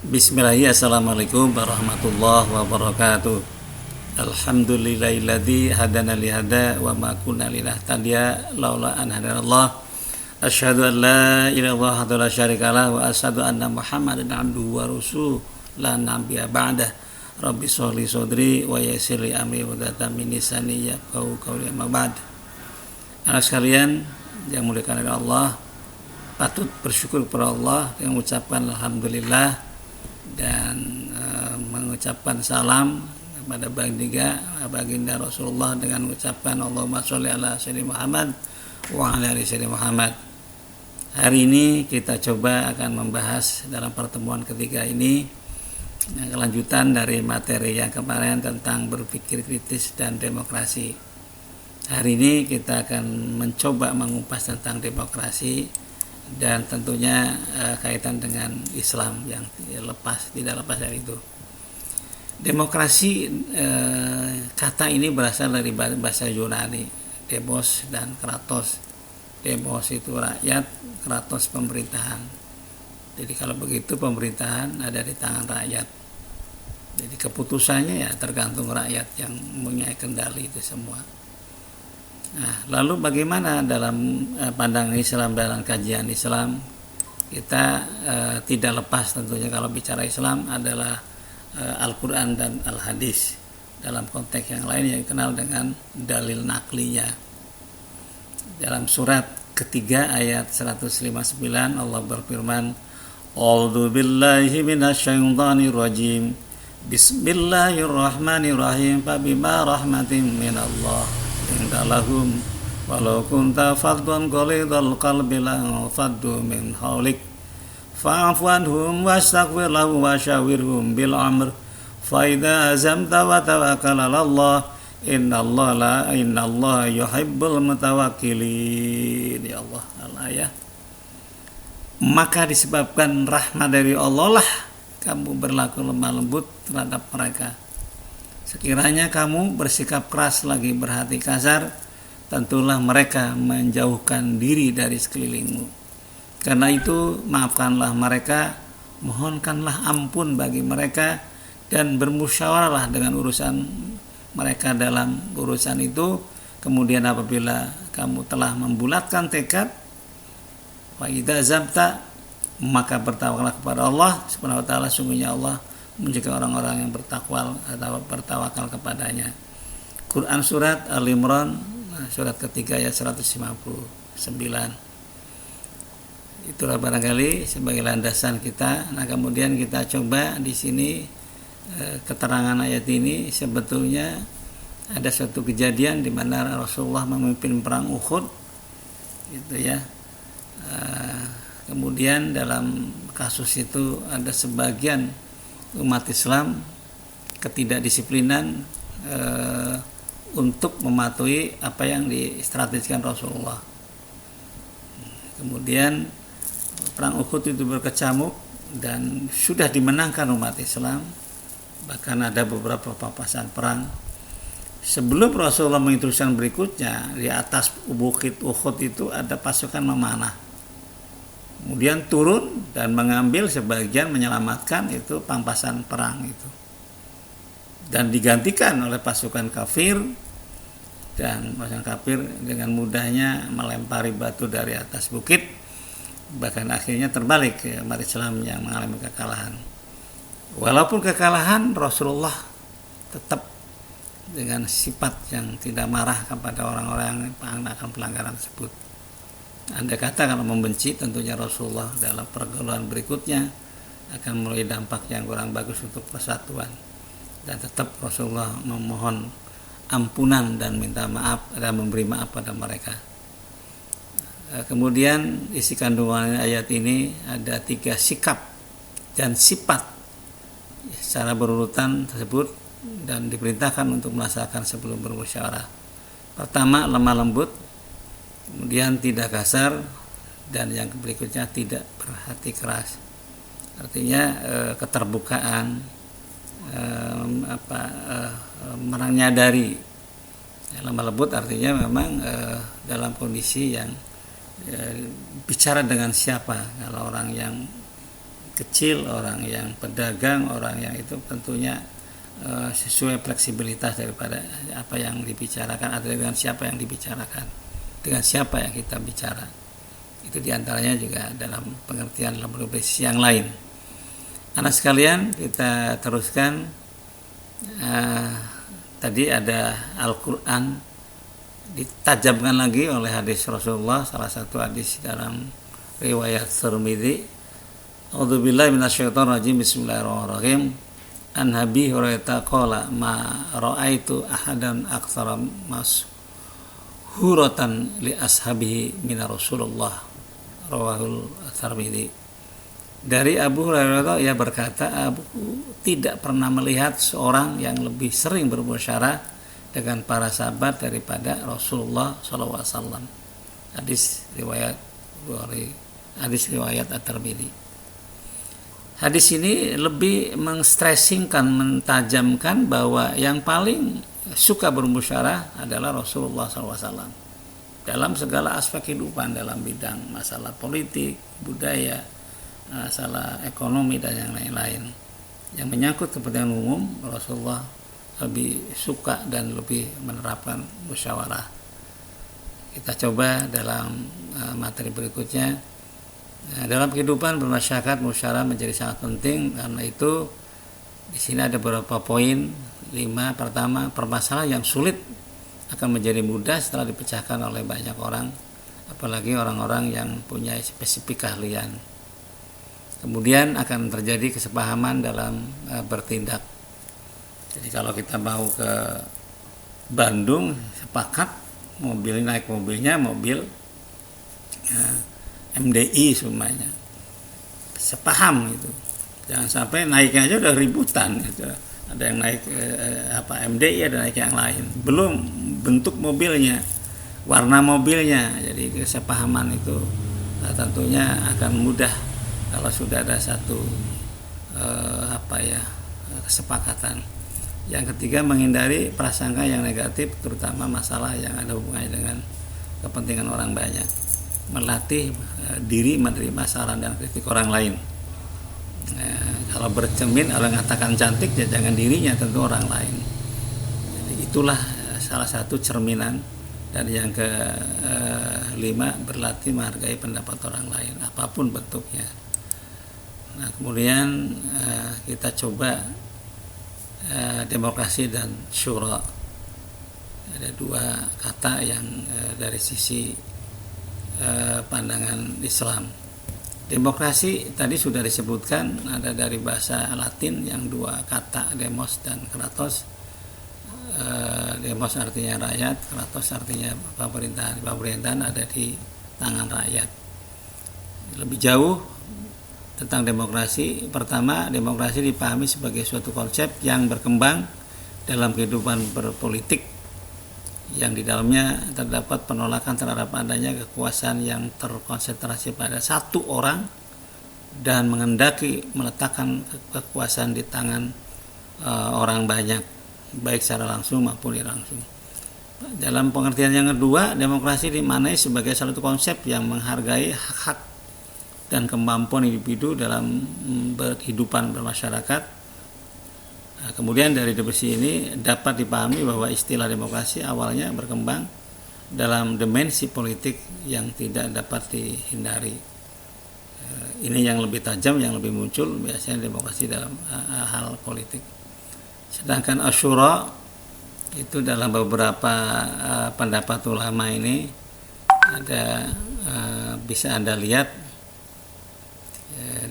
Bismillahirrahmanirrahim. Assalamualaikum warahmatullahi wabarakatuh. Alhamdulillahilladzi hadana li hada wa ma kunna linahtadiya laula an hadanallah. Asyhadu an la ilaha illallah wa la syarikalah wa asyhadu anna Muhammadan abduhu wa rasuluh la nabiyya ba'dah. Rabbi sholli sodri wa yassir li amri wa min lisani yafqahu qawli amma ba'd. Anak sekalian yang dimuliakan oleh Allah, patut bersyukur kepada Allah dengan mengucapkan alhamdulillah dan mengucapkan salam kepada baginda Rasulullah dengan mengucapkan Allahumma sholli ala sayyidina Muhammad wa ala ali sayyidina Muhammad. Hari ini kita coba akan membahas dalam pertemuan ketiga ini kelanjutan dari materi yang kemarin tentang berpikir kritis dan demokrasi. Hari ini kita akan mencoba mengupas tentang demokrasi dan tentunya kaitan dengan Islam yang tidak lepas dari itu. Demokrasi, kata ini berasal dari bahasa Yunani, demos dan kratos. Demos itu rakyat, kratos pemerintahan. Jadi kalau begitu pemerintahan ada di tangan rakyat. Jadi keputusannya ya tergantung rakyat yang mempunyai kendali itu semua. Nah, lalu bagaimana dalam pandangan Islam, dalam kajian Islam, kita tidak lepas tentunya kalau bicara Islam adalah Al-Quran dan Al-Hadis. Dalam konteks yang lain yang dikenal dengan dalil naklinya. Dalam surat ketiga ayat 159 Allah berfirman, A'udzu billahi minasyaitonir rajim. Bismillahirrahmanirrahim. Fabima rahmatin minallah lahum walau kunta faddan ghalidhal qalbi lan faddu min hawlik fa'fu anhum wastaghfir lahum wasyawirhum bil amr fa idza azamta wa tawakkal 'ala Allah innallaha yuhibbul mutawakkilin. Ya Allah, al-ayah. Maka disebabkan rahmat dari Allah lah kamu berlaku lemah lembut terhadap mereka. Sekiranya kamu bersikap keras lagi berhati kasar, tentulah mereka menjauhkan diri dari sekelilingmu. Karena itu maafkanlah mereka, mohonkanlah ampun bagi mereka, dan bermusyawarahlah dengan urusan mereka dalam urusan itu. Kemudian apabila kamu telah membulatkan tekad, wa idza zabta, maka bertawakallah kepada Allah Subhanahu wa taala. Sungguhnya Allah menjaga orang-orang yang bertakwa atau bertawakal kepadanya. Quran surat Al-Imran surat ketiga ayat 159. Itulah barangkali sebagai landasan kita. Nah, kemudian kita coba di sini keterangan ayat ini sebetulnya ada suatu kejadian di mana Rasulullah memimpin perang Uhud, gitu ya. Kemudian dalam kasus itu ada sebagian umat Islam ketidakdisiplinan untuk mematuhi apa yang distrategikan Rasulullah. Kemudian perang Uhud itu berkecamuk dan sudah dimenangkan umat Islam. Bahkan ada beberapa papasan perang. Sebelum Rasulullah menginstruksikan berikutnya, di atas bukit Uhud itu ada pasukan memanah. Kemudian turun dan mengambil sebagian, menyelamatkan itu pampasan perang itu, dan digantikan oleh pasukan kafir, dan pasukan kafir dengan mudahnya melempari batu dari atas bukit, bahkan akhirnya terbalik umat Islam yang mengalami kekalahan. Walaupun kekalahan, Rasulullah tetap dengan sifat yang tidak marah kepada orang-orang yang akan pelanggaran tersebut. Anda kata kalau membenci, tentunya Rasulullah dalam pergaulan berikutnya akan mulai dampak yang kurang bagus untuk persatuan, dan tetap Rasulullah memohon ampunan dan minta maaf dan memberi maaf pada mereka. Kemudian isi kandungan ayat ini ada 3 sikap dan sifat secara berurutan tersebut dan diperintahkan untuk melaksanakan sebelum bermusyawarah. Pertama, lemah lembut. Kemudian tidak kasar, dan yang berikutnya tidak berhati keras. Artinya keterbukaan, menyadari. Lemah lembut artinya memang dalam kondisi yang bicara dengan siapa. Kalau orang yang kecil, orang yang pedagang, orang yang itu tentunya sesuai fleksibilitas daripada apa yang dibicarakan atau dengan siapa yang dibicarakan, dengan siapa yang kita bicara. Itu diantaranya juga dalam pengertian dalam berbasis yang lain. Anak sekalian, kita teruskan. Tadi ada Al-Quran ditajamkan lagi oleh hadis Rasulullah, salah satu hadis dalam riwayat Tirmidzi. A'udzubillahi minasyaitonirrajim. Bismillahirrahmanirrahim. An Abi Hurairah qala ma ra'aitu ahadan aktsara mashuratan li ashabihi min Rasulullah. Rawahul Tirmidzi. Dari Abu Hurairah, ia berkata, aku tidak pernah melihat seorang yang lebih sering bermusyawarah dengan para sahabat daripada Rasulullah SAW. Hadis riwayat At-Tirmidzi. Hadis ini lebih menstressingkan, mentajamkan bahwa yang paling suka bermusyawarah adalah Rasulullah SAW dalam segala aspek kehidupan, dalam bidang masalah politik, budaya, masalah ekonomi dan yang lain-lain yang menyangkut kepentingan umum. Rasulullah lebih suka dan lebih menerapkan musyawarah. Kita coba dalam materi berikutnya. Dalam kehidupan bermasyarakat, musyawarah menjadi sangat penting. Karena itu di sini ada beberapa poin. 5. Pertama, permasalahan yang sulit akan menjadi mudah setelah dipecahkan oleh banyak orang, apalagi orang-orang yang punya spesifik keahlian. Kemudian akan terjadi kesepahaman dalam bertindak. Jadi kalau kita mau ke Bandung, sepakat naik mobilnya mobil MDI semuanya, sepaham gitu. Jangan sampai naiknya aja udah ributan gitu. Ada yang naik MDI, ada naik yang lain. Belum bentuk mobilnya, warna mobilnya. Jadi kesepahaman itu tentunya akan mudah kalau sudah ada satu kesepakatan. Yang ketiga, menghindari prasangka yang negatif, terutama masalah yang ada hubungannya dengan kepentingan orang banyak. Melatih diri menerima saran dan kritik orang lain. Kalau bercermin, kalau mengatakan cantik, ya jangan dirinya, tentu orang lain. Jadi itulah salah satu cerminan. Dan yang kelima, berlatih menghargai pendapat orang lain, apapun bentuknya. Nah, kemudian kita coba demokrasi dan syura. Ada dua kata yang dari sisi pandangan Islam. Demokrasi tadi sudah disebutkan, ada dari bahasa Latin yang dua kata, demos dan kratos. Demos artinya rakyat, kratos artinya pemerintahan. Pemerintahan ada di tangan rakyat. Lebih jauh tentang demokrasi. Pertama, demokrasi dipahami sebagai suatu konsep yang berkembang dalam kehidupan berpolitik, yang di dalamnya terdapat penolakan terhadap adanya kekuasaan yang terkonsentrasi pada satu orang dan menghendaki meletakkan kekuasaan di tangan orang banyak, baik secara langsung maupun tidak langsung. Dalam pengertian yang kedua, demokrasi dimaknai sebagai satu konsep yang menghargai hak-hak dan kemampuan individu dalam berkehidupan bermasyarakat. Kemudian dari definisi ini dapat dipahami bahwa istilah demokrasi awalnya berkembang dalam dimensi politik yang tidak dapat dihindari. Ini yang lebih tajam, yang lebih muncul biasanya demokrasi dalam hal politik. Sedangkan asyura itu dalam beberapa pendapat ulama ini ada, bisa Anda lihat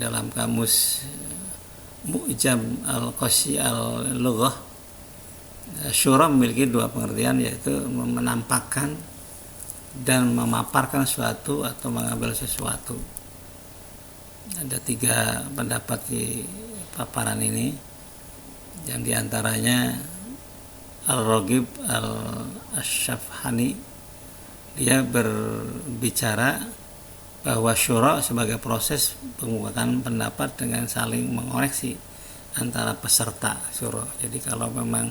dalam kamus Mu'jam al-Qashi al-Lughah. Syura memiliki dua pengertian, yaitu menampakkan dan memaparkan sesuatu atau mengambil sesuatu. Ada tiga pendapat di paparan ini, yang diantaranya Al-Raghib al-Ashafhani, dia berbicara bahwa syura sebagai proses pengungkapkan pendapat dengan saling mengoreksi antara peserta syura. Jadi kalau memang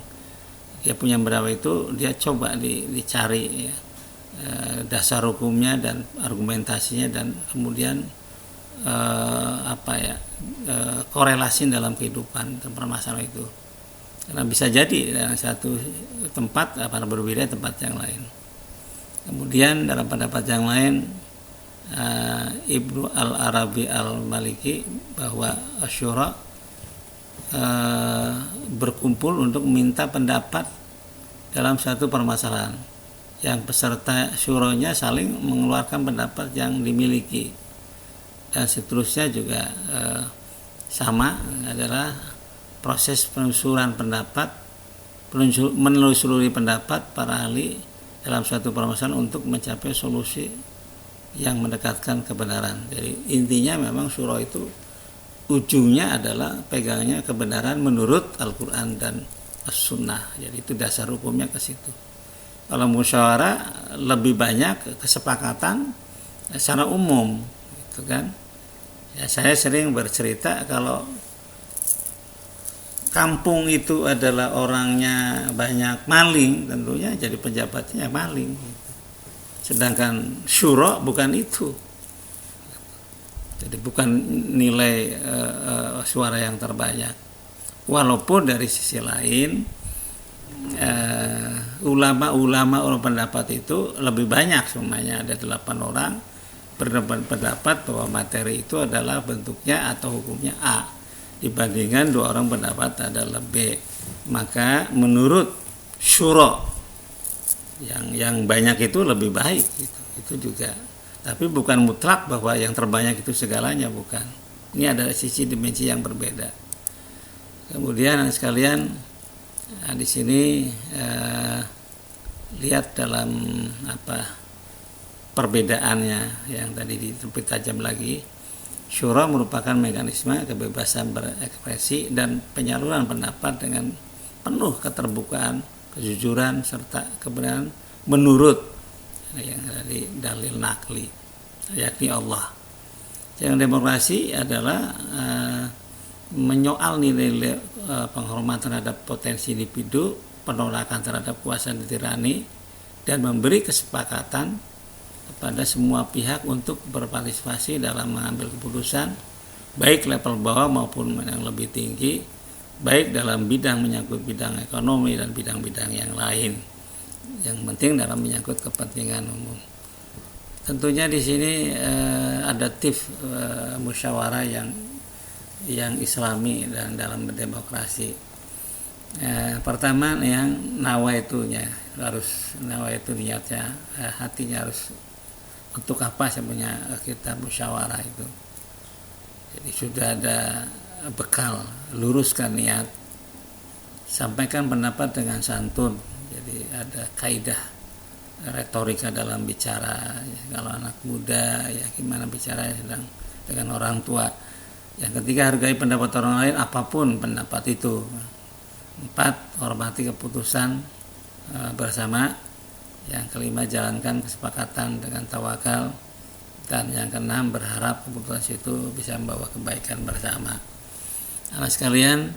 dia punya pendapat itu, dia coba dicari dasar hukumnya dan argumentasinya, dan kemudian korelasi dalam kehidupan permasalahan itu. Karena bisa jadi dalam satu tempat berbeda tempat yang lain. Kemudian dalam pendapat yang lain, Ibnu Al-Arabi Al-Maliki bahwa Asyura berkumpul untuk meminta pendapat dalam satu permasalahan, yang peserta syuranya saling mengeluarkan pendapat yang dimiliki, dan seterusnya juga sama, adalah proses penelusuran pendapat, menelusuri pendapat para ahli dalam suatu permasalahan untuk mencapai solusi yang mendekatkan kebenaran. Jadi intinya memang syura itu ujungnya adalah pegangnya kebenaran menurut Al-Quran dan As-Sunnah. Jadi itu dasar hukumnya ke situ. Kalau musyawarah lebih banyak kesepakatan secara umum, gitu kan. Ya, saya sering bercerita kalau kampung itu adalah orangnya banyak maling, tentunya jadi pejabatnya maling. Sedangkan syura bukan itu. Jadi bukan nilai suara yang terbanyak. Walaupun dari sisi lain ulama pendapat itu lebih banyak, semuanya ada 8 orang berpendapat bahwa materi itu adalah bentuknya atau hukumnya A, dibandingkan 2 orang pendapat adalah B. Maka menurut syura yang banyak itu lebih baik gitu. Itu juga, tapi bukan mutlak bahwa yang terbanyak itu segalanya, bukan. Ini ada sisi dimensi yang berbeda. Kemudian sekalian, di sini lihat dalam perbedaannya yang tadi lebih tajam lagi. Syura merupakan mekanisme kebebasan berekspresi dan penyaluran pendapat dengan penuh keterbukaan, kejujuran serta kebenaran menurut yang dari dalil nakli, yakni Allah. Yang demokrasi adalah menyoal nilai penghormatan terhadap potensi individu, penolakan terhadap kuasa dan tirani, dan memberi kesepakatan kepada semua pihak untuk berpartisipasi dalam mengambil keputusan, baik level bawah maupun yang lebih tinggi, baik dalam bidang menyangkut bidang ekonomi dan bidang-bidang yang lain. Yang penting dalam menyangkut kepentingan umum. Tentunya di sini adaptif musyawarah yang Islami dan dalam berdemokrasi. Pertama yang nawaitunya harus niatnya, hatinya harus untuk apa sebenarnya kita musyawarah itu. Jadi sudah ada bekal, luruskan niat, sampaikan pendapat dengan santun. Jadi ada kaidah retorika dalam bicara. Kalau anak muda ya gimana bicara sedang dengan orang tua. Yang ketiga, hargai pendapat orang lain apapun pendapat itu. 4, hormati keputusan bersama. Yang kelima, jalankan kesepakatan dengan tawakal. Dan yang keenam, berharap keputusan itu bisa membawa kebaikan bersama. Anak sekalian,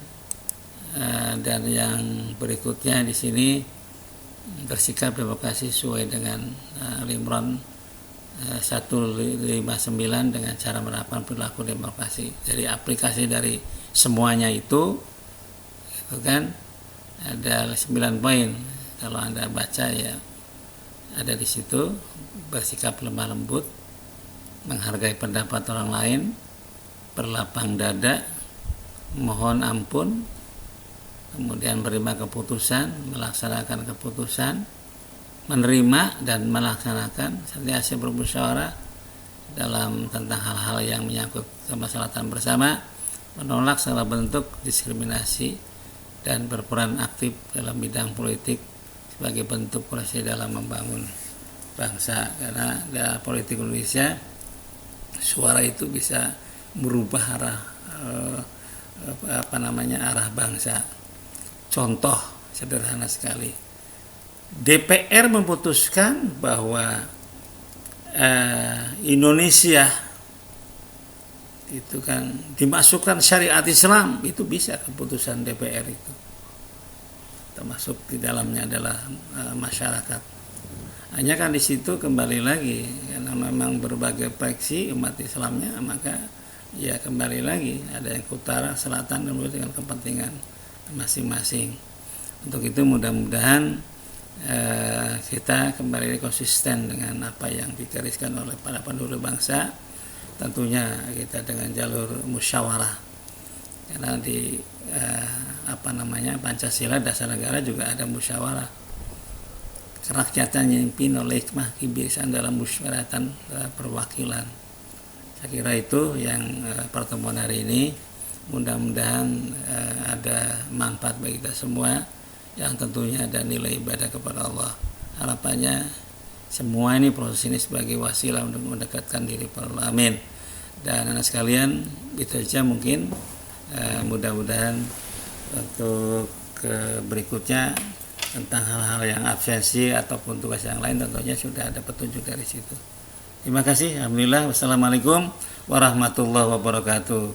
dan yang berikutnya di sini bersikap demokrasi sesuai dengan Al-Imran 159 dengan cara menerapkan perilaku demokrasi. Jadi aplikasi dari semuanya itu kan ada 9 poin. Kalau Anda baca ya ada di situ. Bersikap lemah lembut, menghargai pendapat orang lain, berlapang dada, mohon ampun, kemudian menerima keputusan, melaksanakan keputusan, menerima dan melaksanakan, senantiasa bermusyawarah dalam tentang hal-hal yang menyangkut kemaslahatan bersama, menolak segala bentuk diskriminasi dan berperan aktif dalam bidang politik sebagai bentuk proses dalam membangun bangsa. Karena dalam politik Indonesia suara itu bisa merubah arah arah bangsa. Contoh sederhana sekali, DPR memutuskan bahwa Indonesia itu kan dimasukkan syariat Islam, itu bisa keputusan DPR itu, termasuk di dalamnya adalah masyarakat. Hanya kan di situ kembali lagi karena memang berbagai fraksi umat Islamnya, maka ya kembali lagi ada yang ke utara, selatan, dan dengan kepentingan masing-masing. Untuk itu mudah-mudahan kita kembali konsisten dengan apa yang digariskan oleh para pendahulu bangsa. Tentunya kita dengan jalur musyawarah, karena di Pancasila dasar negara juga ada musyawarah. Kerakyatan yang dipimpin oleh hikmah kebiasaan dalam musyawaratan perwakilan. Saya kira itu yang pertemuan hari ini. Mudah-mudahan ada manfaat bagi kita semua, yang tentunya ada nilai ibadah kepada Allah. Harapannya semua ini, proses ini sebagai wasilah untuk mendekatkan diri kepada Allah. Amin. Dan anak sekalian, itu saja mungkin. Mudah-mudahan untuk berikutnya tentang hal-hal yang absensi ataupun tugas yang lain tentunya sudah ada petunjuk dari situ. Terima kasih. Alhamdulillah. Wassalamualaikum warahmatullahi wabarakatuh.